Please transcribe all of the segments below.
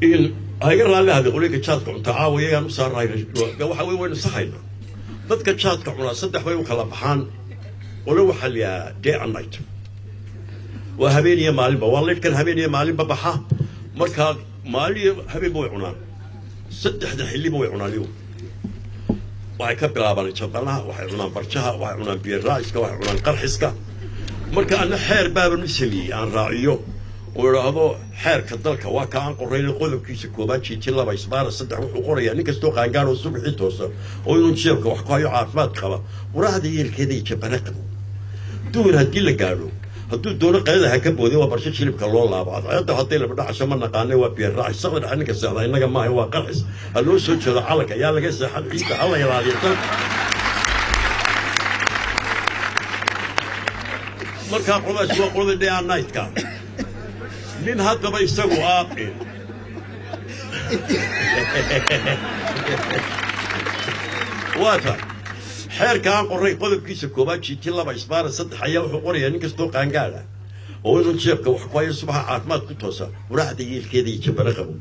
إن هاجر الله هذا يقول لك تشات كم تعاوي يا مسار راي جو حوي وين صحينا ضد كتشات كم صدق وين وكلا بحان ولو حل يا day and night وهبين يا مالي والله كان هبين يا مالي ببحا مركا مالي هبين بوي عنان صدق ده اللي بوي عنان اليوم waxay ka bilaabaan jabanaha waxay cunaan barjaha waxay cunaan biyo raaciska waxay cunaan qarxiska marka ana xeer baaban misalii aan raaciyo oo yiraahdo xeerka dalka waa ka aan qoraynay qodobkiisa koobaad jiitin laba isbaara saddex wuxuu qorayaa nin kastoo qaangaan oo subaxii toosan oo inuu jeebka wax ku hayo caafimaad qaba waraahda yeelkeeda jabana qabo duur hadii la gaaro hadduu doono qeylada ka boodi waa barsho shilibka loo laabado ayada haday la dhaxasho ma naqaanay waa biyo raaci saqad xaninka saada inaga ma waa qarxis haloo soo jeedo calanka yaa laga saxad ciida alla ilaaliyo marka qodaas waa qoday day and night ka nin hadaba isagu aaqin waata xeerka aan qoray qodobkiisa koobaad jiitin laba isbaara saddex ayaa wuxuu qorayaa nin kastoo qaangaara oo inuu jeebka wax ku hayo subaxa caafimaad ku toosa waraahda yeelkeeda iyo jabana qabo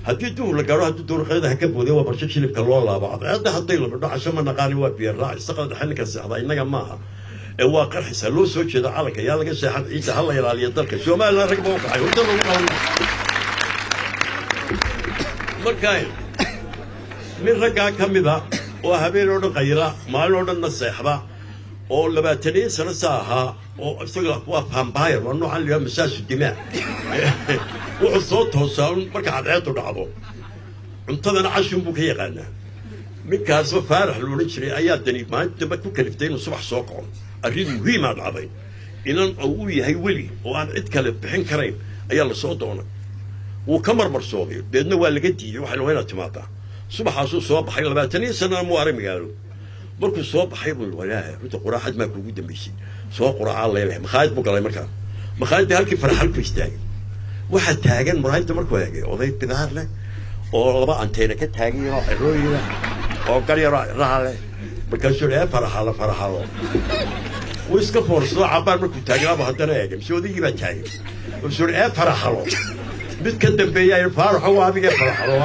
haddii duur la gaaro hadduu doono qeylada ka boodiyo waa barsho shilibka loo laabado ayada haday la dhaxasho ma naqaanay waa biyo raaci saqad xaninka saxda inaga maaha ee waa qarxisa loo soo jeedo calanka yaa laga seexan ciida hal la ilaaliyo dalka Soomaaliland rag baa u kacay inta lagu qaban markay min ragga kamida oo habeen oo dhan qayra maalin oo dhan seexda oo 20 sano saaha oo isaga waa vampire waa noocan liya masaasu dimaa wuxuu soo toosan marka cadceedu dhacdo cuntadana cashin buu ka yaqaanaa midkaas oo faarax loo jiray ayaa dani maanta ku kaliftay inuu subax soo kaco arrin muhiim ah dhacday inan uu yahay weli oo aan cid kale bixin karayn ayaa la soo doonay wuu ka marmarsooday deedna waa laga diiday waxa loo timaada subaxaasuu soo baxay 20 sano mu arag magaalo markuu soo baxay buu walaahay runta quraacad ma kugu dambeysay soo quraaca leeyahay makhaayad buu galay markaa makhaayadda halkii farxal ku istaagay waxa taagan muraayada markuu eegay oday bidaar leh oo laba anteena ka taagan oo cirooyina oo garyaro raale markaasuu leeyahay farxalo wiska forso cabar markuu taagnaaba haddana eegay soodigi baa taagan wuxuu leeyahay farxalo mid ka dambeeyay farxo waa adiga farxalo